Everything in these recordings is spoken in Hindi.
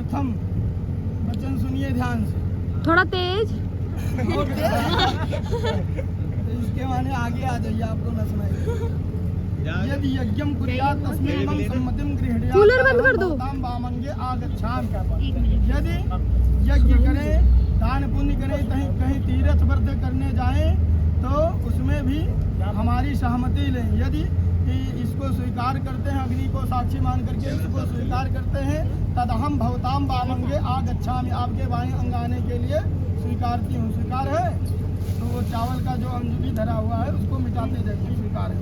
प्रथम वचन सुनिए ध्यान से, थोड़ा तेज। इसके माने आगे आ जाइए, आपको न सुनाई। यदि यज्ञम कुर्यात् तस्मिन् मम सम्मतिं गृह्णामि। कूलर बंद कर दो। ताम वामंगे आगच्छामि। यदि यज्ञ करें, दान पुण्य करें, कहीं तीर्थ व्रत करने जाएं तो उसमें भी हमारी सहमति लें। यदि इसको स्वीकार करते हैं, अग्नि को साक्षी मान करके इसको स्वीकार करते हैं, तदहम भवताम वामंगे आगच्छामि, आपके बाएं अंग आने के लिए स्वीकारती हूँ। स्वीकार है? तो वो चावल का जो अंजलि धरा हुआ है उसको मिटाते जाइए। स्वीकार है?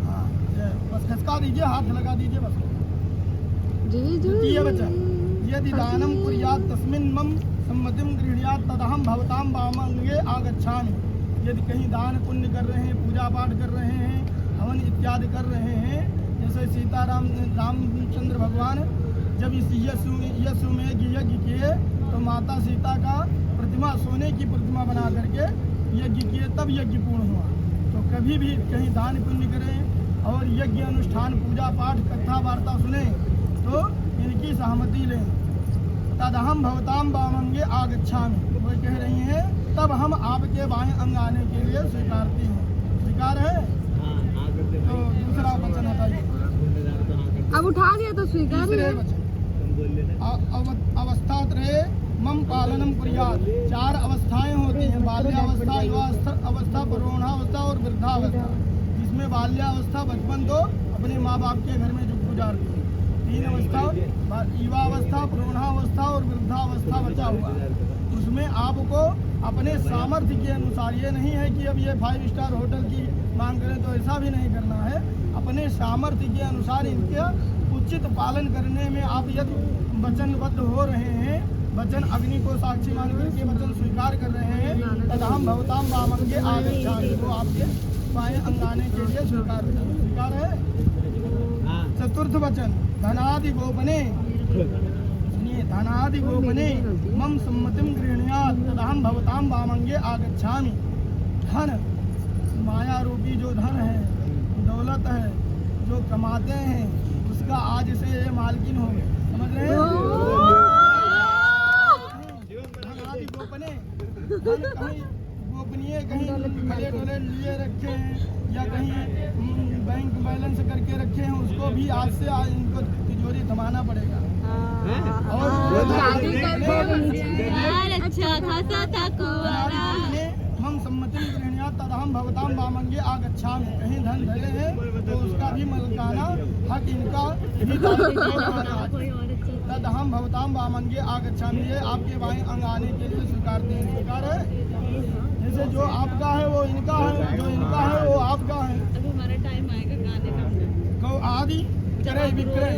हाँ, बस खसका दीजिए, हाथ लगा दीजिए बस। द्वितीय वचन, यदि दानम कुर्यात् तस्मिन् मम सम्मतिं गृह्णामि तदहम भवताम वामंगे आगच्छामि। यदि कहीं दान पुण्य कर रहे हैं, पूजा पाठ कर रहे हैं, हवन इत्यादि कर रहे हैं, जैसे रामचंद्र भगवान जब इस यशु में यज्ञ किए तो माता सीता का प्रतिमा, सोने की प्रतिमा बना करके यज्ञ किए, तब यज्ञ पूर्ण हुआ। तो कभी भी कहीं दान पुण्य करें और यज्ञ अनुष्ठान, पूजा पाठ, कथा वार्ता सुने तो इनकी सहमति लें। तदहम भवताम वामंगे आगच्छामि, वो कह रही हैं तब हम आपके बाएं अंग आने के लिए स्वीकारती हैं। स्वीकार है? तो दूसरा वचन हटाइए। अब उठा दिया तो स्वीकार है। अवस्था त्रय मम पालनम कुर्यात्। 4 अवस्थाएं होती हैं, बाल्यावस्था, युवावस्था, प्रौढ़ावस्था और वृद्धावस्था। जिसमें बाल्यावस्था बचपन तो अपने माँ बाप के घर में जो गुजारती है। 3 अवस्था, युवावस्था, प्रौढ़ावस्था और वृद्धावस्था बचा हुआ। उसमें आपको अपने सामर्थ्य के अनुसार, ये नहीं है कि अब ये 5 स्टार होटल की मांग करें तो ऐसा भी नहीं करना है। अपने सामर्थ्य के अनुसार इनका उचित पालन करने में आप यदि वचनबद्ध हो रहे हैं, वचन अग्नि को साक्षी मान करके वचन स्वीकार कर रहे हैं, तदहम भवताम वामंगे आगच्छामि, वो आपके बाएं अंग आने के लिए स्वीकार है। चतुर्थ वचन, धनादि गोपने, सुनिए, धनादि गोपने मम सम्मतिं गृह्णामि तदहम भवताम वामंगे आगच्छामि। धन, माया रूपी जो धन है, दौलत है, जो कमाते हैं, उसका आज से ये मालकिन हो गए। समझ रहे हैं? धन आदि गोपने, धन कहीं गोपनीय, कहीं खले डोले लिए रखे हैं या कहीं बैंक बैलेंस करके रखे हैं, उसको भी आज से इनको तिजोरी थमाना पड़ेगा। और हम सम्मतिं गृह्णामि तदहम भवताम वामंगे आगच्छामि। कहीं धन धरे हैं तो उसका भी मलकाना हक इनका भी तदहम भवताम वामंगे आगच्छामि, ये आपके बाएं अंग आने के लिए स्वीकारते हैं। स्वीकार है? जैसे जो आपका है वो इनका है, जो इनका है वो आपका है। अभी हमारा टाइम आएगा गाने का। गौ आदि करे विक्रय,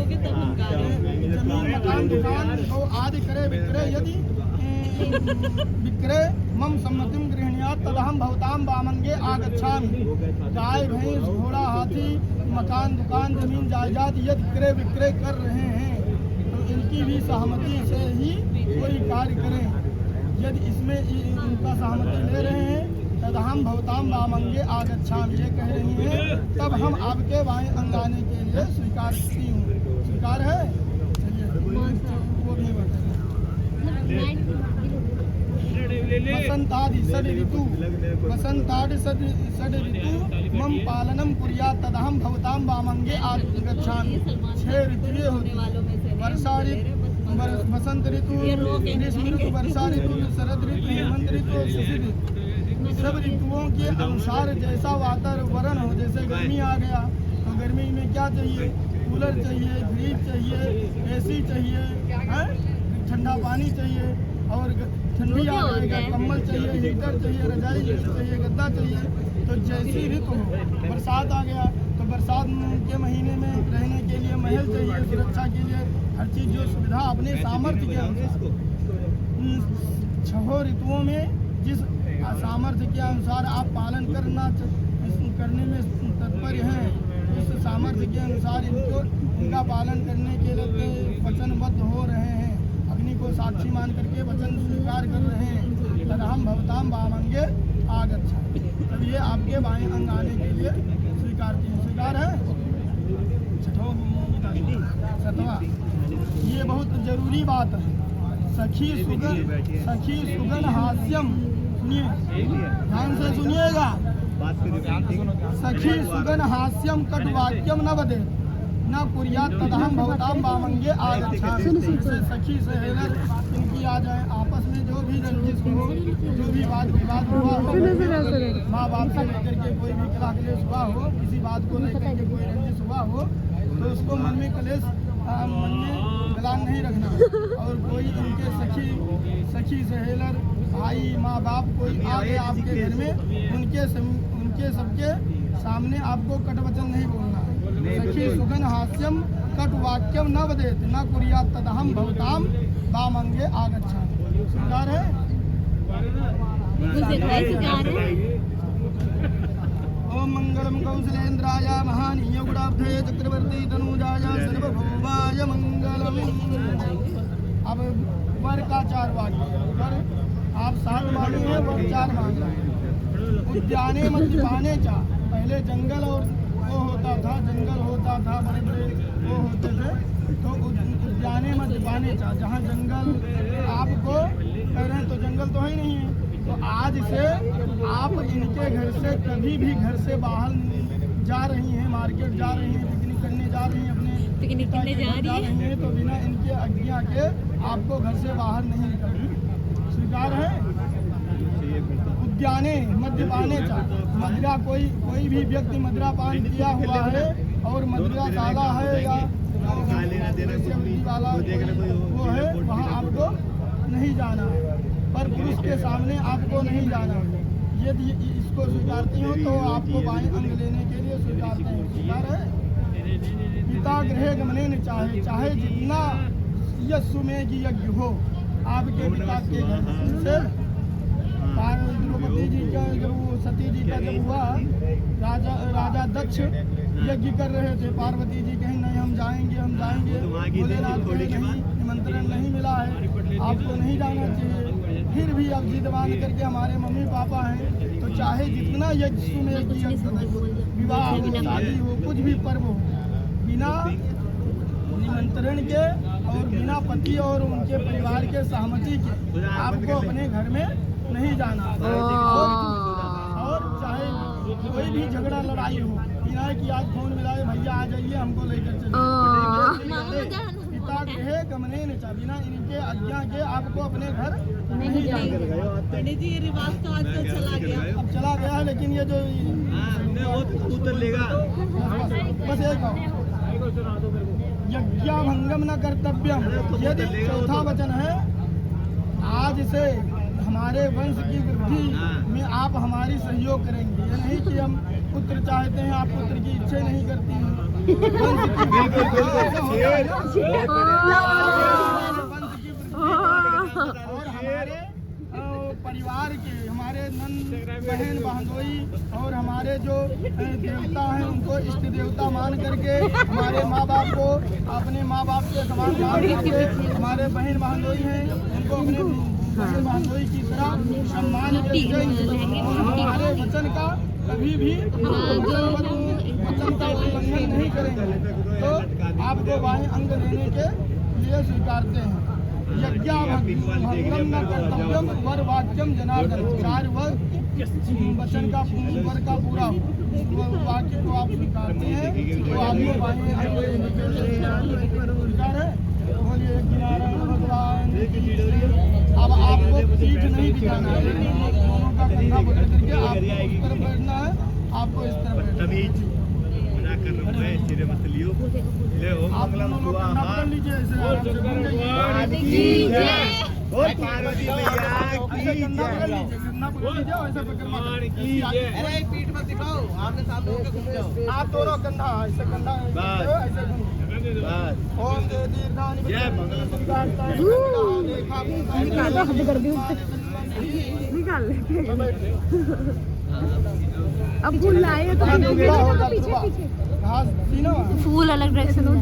जमीन मकान दुकान गौ आदि करे विक्रय। यदि विक्रय मम सम्मतिं गृह्णामि तदहम भवताम वामंगे आगच्छामि। गाय, भैंस, घोड़ा, हाथी, मकान दुकान, जमीन जायदाद यदि क्रय विक्रय कर रहे हैं तो इनकी भी सहमति से ही कोई कार्य करें। यदि इसमें इनका सहमति ले रहे हैं तदहम भवताम वामंगे आगच्छामि, ये कह रही हैं तब हम आपके बाएं अंग आने के लिए स्वीकार करती हूँ। स्वीकार है? चलिए वो भी बताइए। वसंतादि षड ऋतु, वसंतादि षड ऋतु मम पालनम कुर्यात् तदहम भवताम वामंगे आगच्छामि। 6 ऋतुएं होती हैं, वर्षा ऋतु, वसंत ऋतु, ग्रीष्म ऋतु, वर्षा ऋतु, शरद ऋतु, हेमंत ऋतु और शिशिर ऋतु। सब ऋतुओं के अनुसार जैसा वातावरण हो, जैसे गर्मी आ गया तो गर्मी में क्या चाहिए? कूलर चाहिए, फ्रिज चाहिए, AC चाहिए, ठंडा पानी चाहिए, और ठंडी आ जाएगा कम्बल चाहिए, हीटर चाहिए, रजाई चाहिए, गद्दा चाहिए। तो जैसी ऋतु हो, बरसात आ गया तो बरसात के महीने में रहने के लिए महल चाहिए, सुरक्षा के लिए हर चीज़ जो सुविधा अपने सामर्थ्य के अनुसार। 6 ऋतुओं में जिस सामर्थ्य के अनुसार आप पालन करने में तत्पर हैं, उस सामर्थ्य के अनुसार इनका पालन करने के लिए वचनबद्ध हो रहे हैं, अग्नि को साक्षी मान करके वचन स्वीकार कर रहे हैं। तदहम भवताम वामंगे आगच्छामि, तब ये आपके बाएं अंग आने के लिए स्वीकारती हैं। स्वीकार है? 6वां ये बहुत जरूरी बात है। सखी सुगन हास्यम, सुनिए ध्यान से सुनिएगा। सखी सुगन हास्यम कटुवाक्यम न वदे न कुर्यात तदहम भवताम वामंगे आगच्छामि। सखी सहेलर इनकी आ जाए, आपस में जो भी रंजिश हो, जो भी वाद विवाद हुआ हो, माँ बाप से लेकर के कोई भी कला क्लेश हुआ हो, किसी बात को लेकर के कोई रंजिश हुआ हो, तो उसको मन में कलेश, मन में गलान नहीं रखना। और कोई इनके सखी सहेलर भाई माँ बाप कोई आ गए आपके घर में, उनके सबके सामने आपको कटवचन नहीं बोलना है। सखी सुगन हास्यम कट वाक्यम न वदेत न कुर्यात तदहम भवताम वामंगे आगच्छामि। स्वीकार है? ओम मंगलम कौशलेन्द्राय महानीय गुणाब्धे चक्रवर्ती तनुजाय सर्वभौमाय मंगलम। अब वर का 4 वाक्य, वर आप 7 मांगे हैं, वर 4 मांग रहे हैं। उद्याने मद्यपाने चा, पहले जंगल और वो होता था, जंगल होता था, बड़े बड़े वो होते थे, तो उद्याने मद्यपाने चा, जहाँ जंगल आपको कह रहे हैं तो जंगल तो है ही नहीं है। तो आज से आप इनके घर से कभी भी घर से बाहर जा रही हैं, मार्केट जा रही हैं, पिकनिक करने जा रही हैं, अपने पिकनिक करने जा रही हैं, तो बिना इनके आज्ञा के आपको घर से बाहर नहीं निकलना। स्वीकार है? उद्याने मद्यपाने चा, मदिरा कोई भी व्यक्ति मदिरा पान किया हुआ है और मदिरा साला है या वाला वो है, वहाँ आपको नहीं जाना है। पर पुरुष के सामने आपको नहीं जाना। यदि इसको स्वीकारती हो तो आपको बाएं अंग लेने के लिए स्वीकारते हैं। स्वीकार है? पिता गृह गमने न चाहे जितना यस्सु में की यज्ञ हो, आपके पिता के घर से द्रौपदी जी का जब सती जी का जब हुआ, राजा दक्ष यज्ञ कर रहे थे, पार्वती जी कहीं नहीं हम जाएंगे, भोलेनाथ को नहीं निमंत्रण नहीं मिला है, आपको नहीं जाना चाहिए। फिर भी अब जिद बांध करके हमारे मम्मी पापा हैं, तो चाहे जितना यज्ञ में विवाह हो, शादी हो, कुछ भी पर्व हो, बिना निमंत्रण के और बिना पति और उनके परिवार के सहमति के आपको अपने घर में नहीं जाना। और चाहे कोई भी झगड़ा लड़ाई हो, बिना कि आज फोन मिलाए भैया आ जाइए हमको लेकर चलिए। पिता गृह गमने न चाहे, बिना इनके आज्ञा के आपको अपने घर नहीं जाना। पंडित जी ये रिवाज तो आजकल चला गया, अब चला गया है, लेकिन ये जो उतर लेगा बस एक यज्ञाभंगम न कर्तव्यम। यदि चौथा वचन है, आज से हमारे वंश की वृद्धि में आप हमारी सहयोग करेंगे। ये नहीं कि हम पुत्र चाहते हैं, आप पुत्र की इच्छा नहीं करती हैं। वंश की वृद्धि और हमारे परिवार के, हमारे नंद बहन बहनोई और हमारे जो देवता हैं उनको इष्ट देवता मान करके, हमारे माँ बाप को अपने माँ बाप के समान मान करके, हमारे बहन बहनोई हैं उनको अपने बहन बहनोई की तरह सम्मान करके, और हमारे वचन का कभी भी वचन का उल्लंघन नहीं करेंगे। तो आपको बाएं अंग लेने के लिए स्वीकारते हैं। यज्ञाभंगम न कर्तव्यम वर वाक्यम जनार्दन। 4 वचन का वर का पूरा वाक्य को आप स्वीकारते हैं, तो आपको बाएं अंग लेने के लिए स्वीकार है। बोलिए नारायण भगवान। अब आपको पीठ नहीं दिखाना है, दोनों का कंधा पकड़ करके आपको इस तरफ बैठना है, आपको इस तरफ बैठना आप दोनों लोग कंधा पकड़ लीजिए, ऐसे आराम से बन जाइए। ऐसे कंधा पकड़ लीजिए, कंधा पकड़ लीजिए, ऐसे पकड़ मत। पीठ मत दिखाओ, आपने सामने होकर घूम जाओ। आप दोनों कंधा ऐसे कंधा ऐसे ओम दीर्घानि अब फूल लाए तो पीछे घास फूल अलग डायरेक्शन हो,